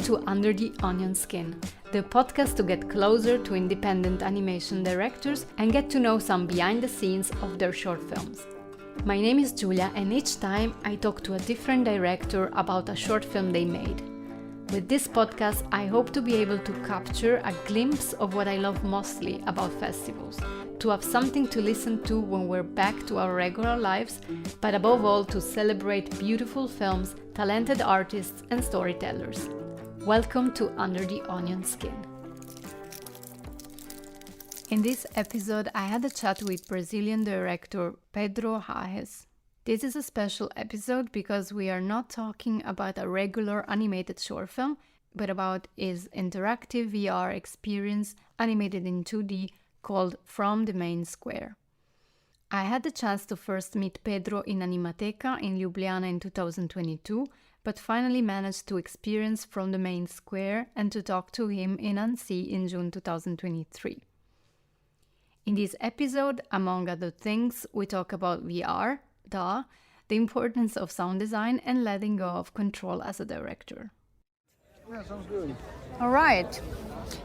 Welcome to Under the Onion Skin, the podcast to get closer to independent animation directors and get to know some behind the scenes of their short films. My name is Giulia, and each time I talk to a different director about a short film they made. With this podcast, I hope to be able to capture a glimpse of what I love mostly about festivals, to have something to listen to when we're back to our regular lives, but above all to celebrate beautiful films, talented artists and storytellers. Welcome to Under the Onion Skin. In this episode, I had a chat with Brazilian director Pedro Harres. This is a special episode because we are not talking about a regular animated short film, but about his interactive VR experience animated in 2D called From the Main Square. I had the chance to first meet Pedro in Animateca in Ljubljana in 2022, but finally managed to experience From the Main Square and to talk to him in Annecy in June 2023. In this episode, among other things, we talk about VR, the importance of sound design, and letting go of control as a director. Yeah, sounds good. All right.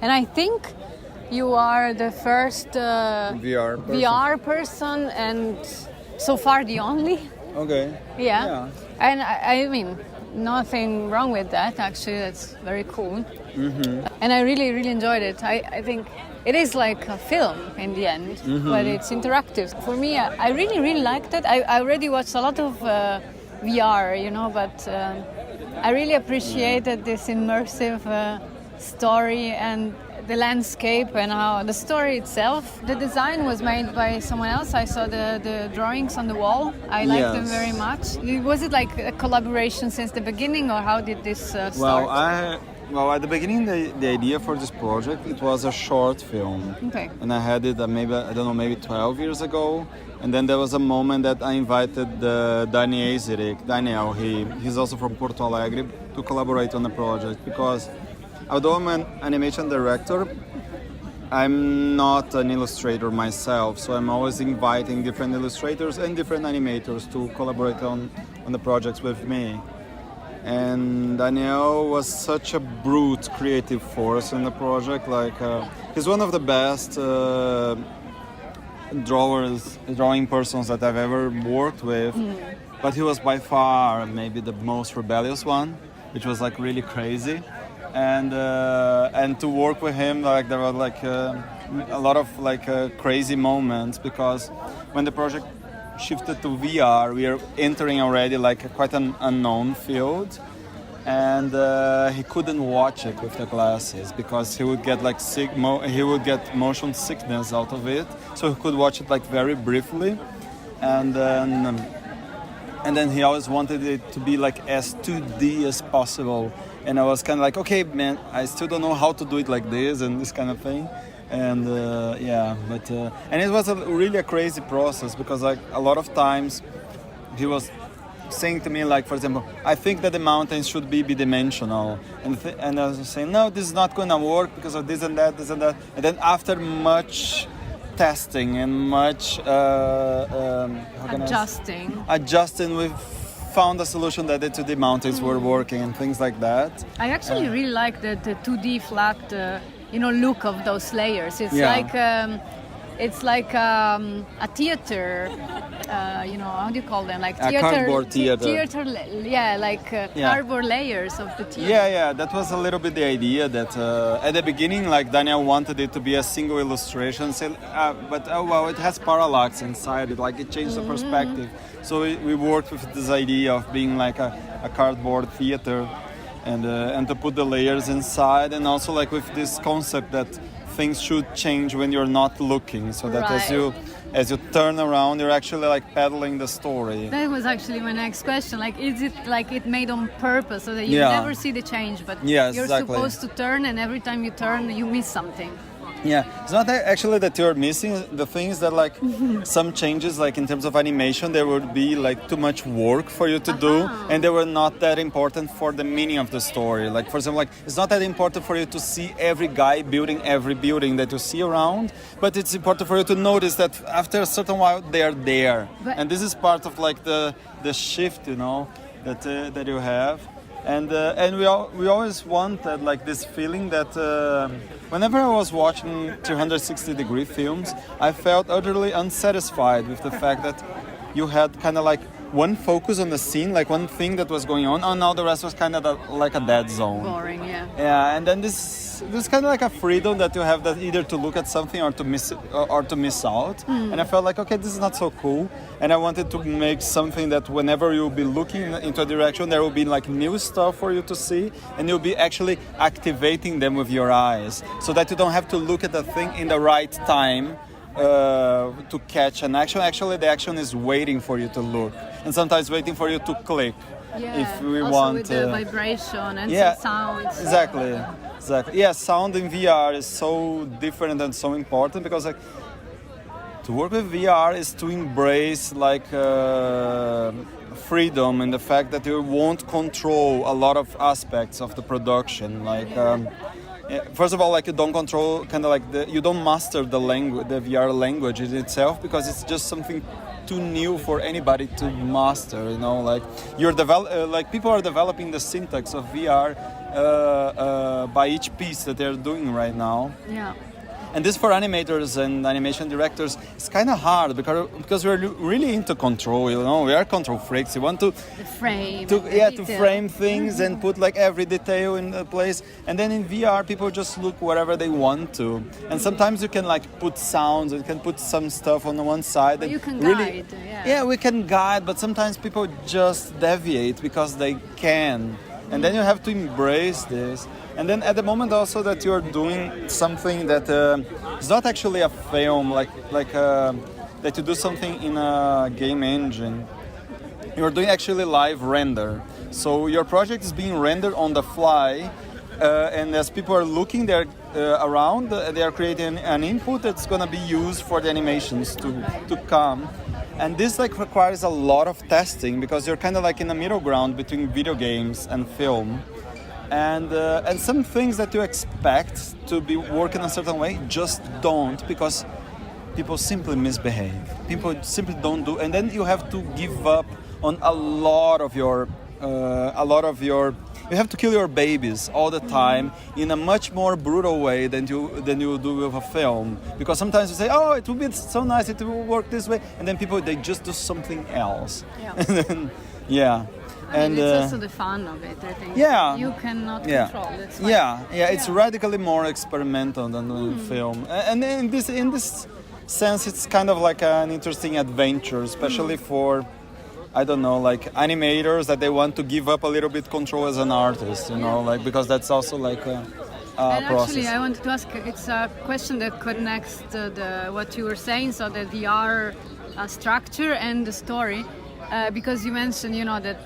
And I think you are the first VR person and so far the only. Okay. Yeah. And I mean, nothing wrong with that, actually. That's very cool. Mm-hmm. And I really, really enjoyed it. I think it is like a film in the end, but it's interactive. For me, I really, really liked it. I already watched a lot of VR, but I really appreciated this immersive story and the landscape and how the story itself. The design was made by someone else. I saw the drawings on the wall. I liked them very much. Was it like a collaboration since the beginning, or how did this start? Well, at the beginning, the idea for this project, it was a short film. Okay. And I had it maybe 12 years ago. And then there was a moment that I invited Daniel, he's also from Porto Alegre, to collaborate on the project. Because although I'm an animation director, I'm not an illustrator myself. So I'm always inviting different illustrators and different animators to collaborate on the projects with me. And Daniel was such a brute creative force in the project. He's one of the best drawing persons that I've ever worked with. But he was by far maybe the most rebellious one, which was really crazy. And to work with him, there were a lot of crazy moments, because when the project shifted to VR, we are entering already quite an unknown field, and he couldn't watch it with the glasses because he would get he would get motion sickness out of it. So he could watch it very briefly, and then he always wanted it to be as 2D as possible. And I was kind of okay, man, I still don't know how to do it like this and this kind of thing. And and it was really a crazy process, because a lot of times he was saying to me, for example, I think that the mountains should be bidimensional, and I was saying, no, this is not going to work because of this and that. And then after much testing and much adjusting, we found a solution that the 2D mountains were working and things like that. I actually really like the 2D flat look of those layers. It's like a theater, how do you call them? Theater, a cardboard theater. Cardboard layers of the theater. Yeah, that was a little bit the idea, that at the beginning, Daniel wanted it to be a single illustration, but it has parallax inside it, it changed the perspective. So we worked with this idea of being a cardboard theater, and to put the layers inside, and also with this concept that things should change when you're not looking, so that as you turn around, you're actually peddling the story. That was actually my next question. Is it it made on purpose so that you never see the change, but you're supposed to turn, and every time you turn, you miss something? Yeah, it's not actually that you're missing. The thing is that some changes, in terms of animation, there would be too much work for you to do, and they were not that important for the meaning of the story. For example, it's not that important for you to see every guy building every building that you see around, but it's important for you to notice that after a certain while they are there. And this is part of the shift, that you have. And we always wanted like this feeling that whenever I was watching 360-degree films, I felt utterly unsatisfied with the fact that you had kind of like one focus on the scene, like one thing that was going on, and now the rest was kind of like a dead zone. Boring, yeah. Yeah, and then this kind of like a freedom that you have, that either to look at something or to miss out. And I felt like, okay, this is not so cool. And I wanted to make something that whenever you'll be looking into a direction, there will be like new stuff for you to see, and you'll be actually activating them with your eyes, so that you don't have to look at the thing in the right time to catch an action. Actually, the action is waiting for you to look, and sometimes waiting for you to click. Yeah, if we also want with the vibration and yeah, some sounds. Exactly. Yeah, sound in VR is so different and so important, because like to work with VR is to embrace like freedom and the fact that you won't control a lot of aspects of the production. Like first of all, like you don't control kind of like you don't master the language, the VR language in itself, because it's just something too new for anybody to master. You know, like like people are developing the syntax of VR by each piece that they're doing right now. Yeah. And this for animators and animation directors is kind of hard, because we're really into control. You know, we are control freaks. You want to frame, to frame things and put like every detail in a place. And then in VR, people just look wherever they want to. And sometimes you can like put sounds, and you can put some stuff on the one side. And you can really, guide. Yeah, we can guide, but sometimes people just deviate because they can. And then you have to embrace this. And then at the moment also that you're doing something that is not actually a film, that you do something in a game engine. You're doing actually live render. So your project is being rendered on the fly, and as people are looking there around, they are creating an input that's going to be used for the animations to come. And this like requires a lot of testing, because you're kind of like in the middle ground between video games and film. And some things that you expect to be working a certain way just don't, because people simply misbehave. People simply don't do, and then you have to give up on a lot of your. You have to kill your babies all the time in a much more brutal way than you do with a film, because sometimes you say, oh, it would be so nice, it will work this way, and then people, they just do something else. Yeah. And then, yeah. I mean, it's also the fun of it, I think. Yeah. You cannot control it. It's radically more experimental than doing film. And in this sense, it's kind of like an interesting adventure, especially for, I don't know, like animators that they want to give up a little bit control as an artist, you know, like, because that's also like a and process. Actually, I wanted to ask, it's a question that connects to what you were saying, so the VR structure and the story, because you mentioned, you know, that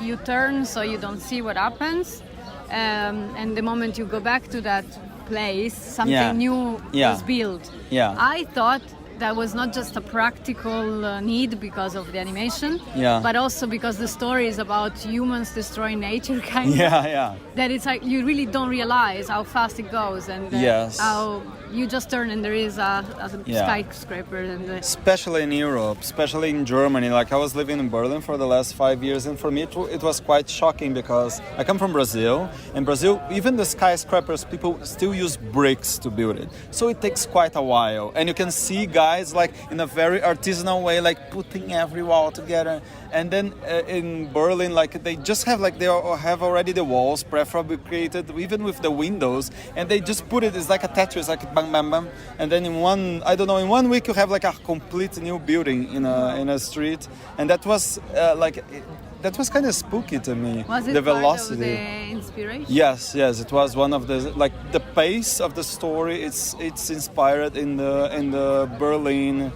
you turn so you don't see what happens, and the moment you go back to that place, something new is built. Yeah. I thought that was not just a practical need because of the animation, but also because the story is about humans destroying nature, kind of. That it's like you really don't realize how fast it goes, and how you just turn and there is a skyscraper. And especially in Europe, especially in Germany. Like I was living in Berlin for the last 5 years, and for me it was quite shocking, because I come from Brazil. In Brazil, even the skyscrapers, people still use bricks to build it. So it takes quite a while, and you can see guys like in a very artisanal way, like putting every wall together. And then in Berlin, like they just have have already the walls prefabricated, even with the windows, and they just put it. It's like a Tetris, like bam, bam, bam. And then in 1 week you have like a complete new building in a street, and that was that was kind of spooky to me. Was it the part velocity? Of the inspiration? Yes, it was one of the, like, the pace of the story. It's inspired in the Berlin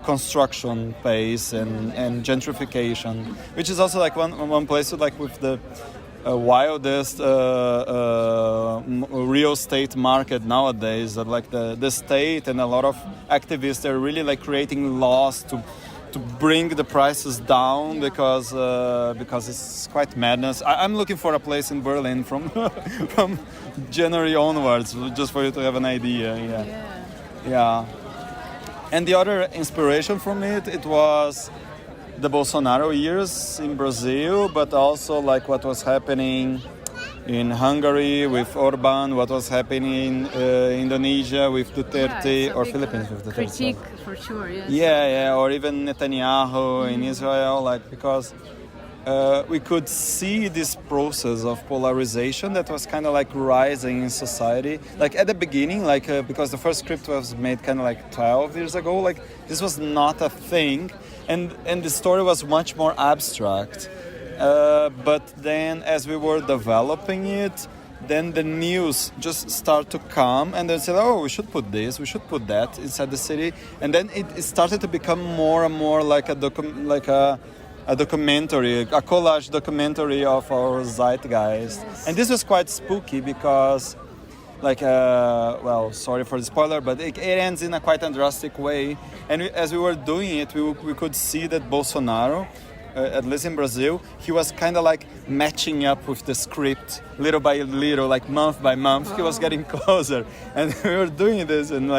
construction pace and gentrification, which is also like one place with the wildest real estate market nowadays. That like the state and a lot of activists are really like creating laws to bring the prices down, because it's quite madness. I'm looking for a place in Berlin from from January onwards, just for you to have an idea. Yeah. And the other inspiration from it was the Bolsonaro years in Brazil, but also like what was happening in Hungary with Orban, what was happening in Indonesia with Duterte, or Philippines with Duterte. Critique for sure, yes. Yeah, or even Netanyahu in Israel, like because we could see this process of polarization that was kind of like rising in society. Like at the beginning, like because the first script was made kind of like 12 years ago, like this was not a thing, and the story was much more abstract. But then as we were developing it, then the news just start to come and they said, oh, we should put this, we should put that inside the city. And then it started to become more and more like a documentary, a collage documentary of our zeitgeist. Yes. And this was quite spooky because sorry for the spoiler, but it ends in a quite drastic way. And as we were doing it, we could see that Bolsonaro, at least in Brazil, he was kind of like matching up with the script little by little, like month by month. He was getting closer, and we were doing this, and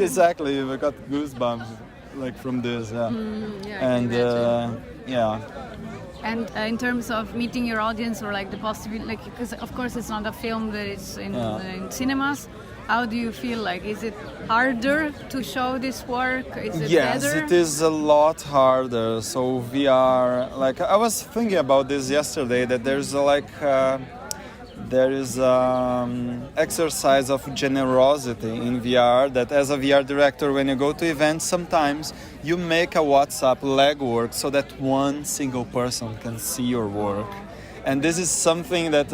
exactly, we got goosebumps like from this, And in terms of meeting your audience, or like the possibility, like, because of course it's not a film that is in cinemas. How do you feel? Like, is it harder to show this work? Is it yes, better? it is a lot harder. So VR, like I was thinking about this yesterday, that there's exercise of generosity in VR, that as a VR director, when you go to events, sometimes you make a WhatsApp legwork so that one single person can see your work. And this is something that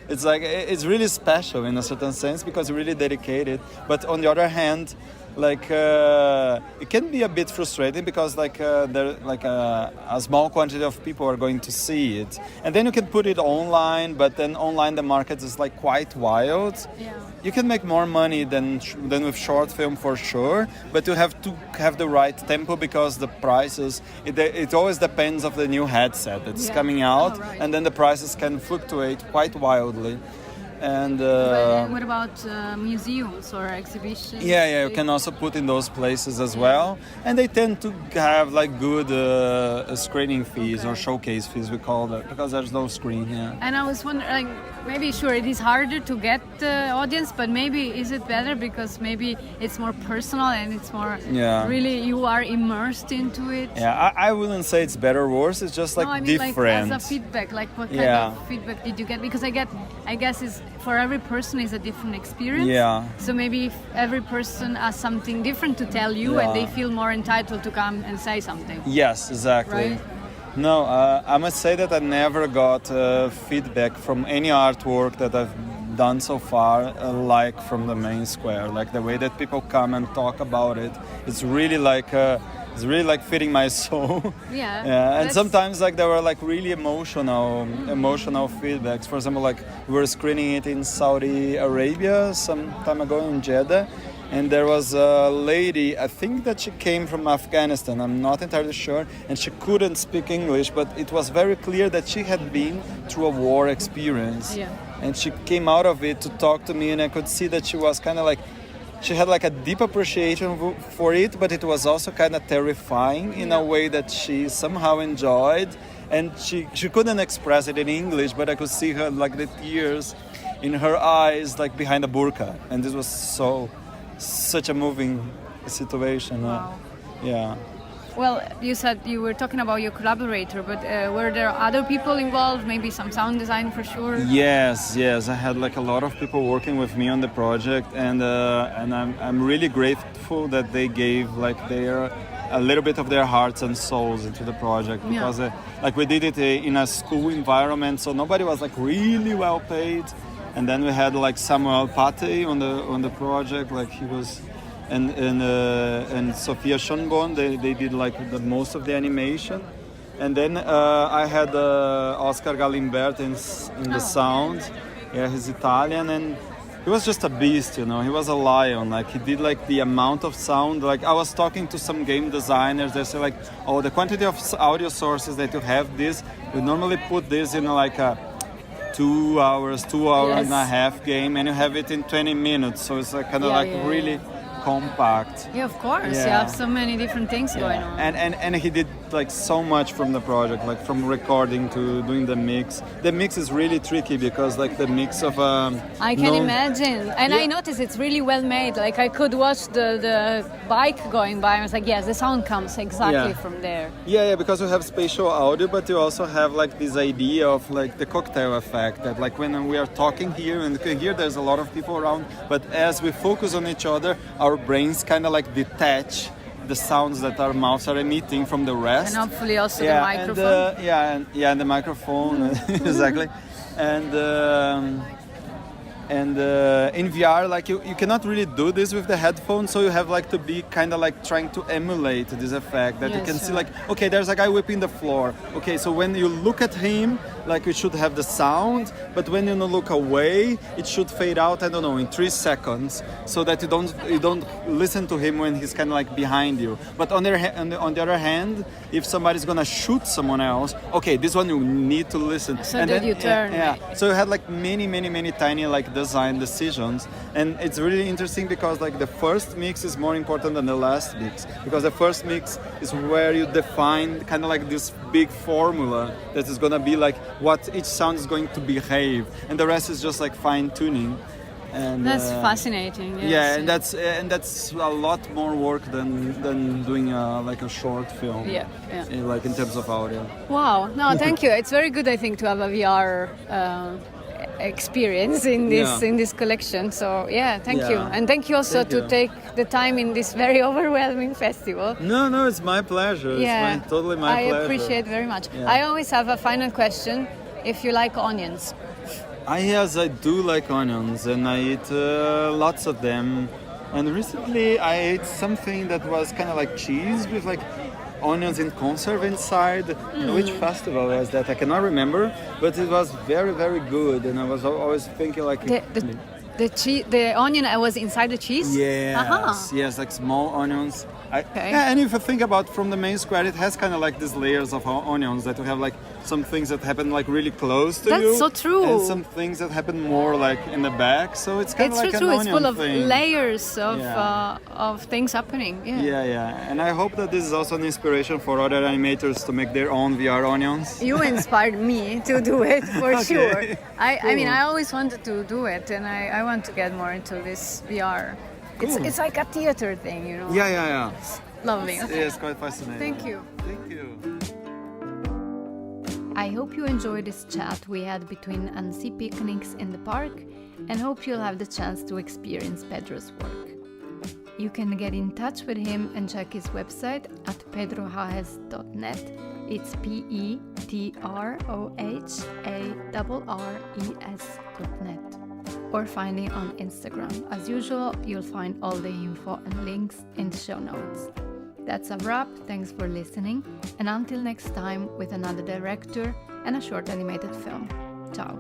it's really special in a certain sense because you're really dedicated. But on the other hand, it can be a bit frustrating because a small quantity of people are going to see it, and then you can put it online, but then online the market is like quite wild. Yeah. You can make more money than with short film for sure, but you have to have the right tempo because the prices, it always depends of the new headset that's coming out, and then the prices can fluctuate quite wildly. And what about museums or exhibitions? Yeah, you can also put in those places as well, and they tend to have like good screening fees or showcase fees, we call that, because there's no screen. Yeah. And I was wondering, like, maybe sure it is harder to get the audience, but maybe is it better because maybe it's more personal and it's more really you are immersed into it. Yeah, I wouldn't say it's better or worse. It's just different. Like as a feedback, like what kind of feedback did you get? Because I guess is for every person is a different experience. Yeah. So maybe if every person has something different to tell you, and they feel more entitled to come and say something. Yes, exactly. Right? No, I must say that I never got feedback from any artwork that I've done so far like from the main square. Like the way that people come and talk about it, it's really like feeding my soul. Yeah. And sometimes like there were like really emotional feedbacks. For example, like we were screening it in Saudi Arabia some time ago in Jeddah. And there was a lady, I think that she came from Afghanistan, I'm not entirely sure, and she couldn't speak English, but it was very clear that she had been through a war experience. Yeah. And she came out of it to talk to me, and I could see that she was kind of like, she had like a deep appreciation for it, but it was also kind of terrifying in a way that she somehow enjoyed. And she couldn't express it in English, but I could see her like the tears in her eyes, like behind a burqa. And this was such a moving situation. Wow. Yeah. Well, you said you were talking about your collaborator, but were there other people involved? Maybe some sound design for sure? Yes. I had like a lot of people working with me on the project, and I'm really grateful that they gave like a little bit of their hearts and souls into the project, because like we did it in a school environment, so nobody was like really well paid. And then we had like Samuel Pate on the project, like he was, and Sophia Schonborn. They did like the most of the animation, and then I had Oscar Galimbert in the sound. Yeah, he's Italian, and he was just a beast, you know. He was a lion. Like he did like the amount of sound. Like I was talking to some game designers. They say like, oh, the quantity of audio sources that you have, we normally put this in like a 2 hours and a half game, and you have it in 20 minutes, so it's like kind of really compact. Yeah, of course. Yeah. You have so many different things going on. And he did like so much from the project, like from recording to doing the mix. The mix is really tricky because like the mix of I can imagine. And I noticed it's really well made. Like I could watch the bike going by and I was like, yes, the sound comes exactly from there. Yeah, because you have spatial audio, but you also have like this idea of like the cocktail effect that like when we are talking here and here there's a lot of people around, but as we focus on each other, our brains kind of like detach the sounds that our mouths are emitting from the rest. And hopefully also the microphone. And the microphone, exactly. And in VR, like you cannot really do this with the headphones, so you have like to be kind of like trying to emulate this effect that you can see like, okay, there's a guy whipping the floor. Okay, so when you look at him, like it should have the sound, but when you look away, it should fade out, I don't know, in 3 seconds, so that you don't listen to him when he's kind of like behind you. But on the other hand, if somebody's gonna shoot someone else, okay, this one you need to listen. So and then you turn. So you had like many tiny like design decisions, and it's really interesting because like the first mix is more important than the last mix, because the first mix is where you define kind of like this big formula that is gonna be like what each sound is going to behave, and the rest is just like fine tuning. And that's fascinating. Yes. and that's a lot more work than doing like a short film. Like in terms of audio. Wow! No, thank you. It's very good, I think, to have a VR experience in this collection. So thank you, and thank you also to take the time in this very overwhelming festival. No, it's my pleasure. It's totally my pleasure. I appreciate very much. I always have a final question: if you like onions. Yes, I do like onions, and I eat lots of them. And recently I ate something that was kind of like cheese with like onions in conserve inside. Which festival was that? I cannot remember, but it was very, very good. And I was always thinking like... The onion was inside the cheese? Yes, like small onions. And if you think about from the main square, it has kind of like these layers of onions that you have like some things that happen like really close to you. That's so true. And some things that happen more like in the back. So it's kind of like an onion It's full of thing. layers of things happening. And I hope that this is also an inspiration for other animators to make their own VR onions. You inspired me to do it for sure. I mean, I always wanted to do it, and I want to get more into this VR. Cool. It's like a theater thing, you know. Yeah. Lovely. It's quite fascinating. Thank you. Thank you. I hope you enjoyed this chat we had between Annecy picnics in the park, and hope you'll have the chance to experience Pedro's work. You can get in touch with him and check his website at pedroharres.net. It's PedroHarres.net. Or find him on Instagram. As usual, you'll find all the info and links in the show notes. That's a wrap. Thanks for listening, and until next time with another director and a short animated film. Ciao!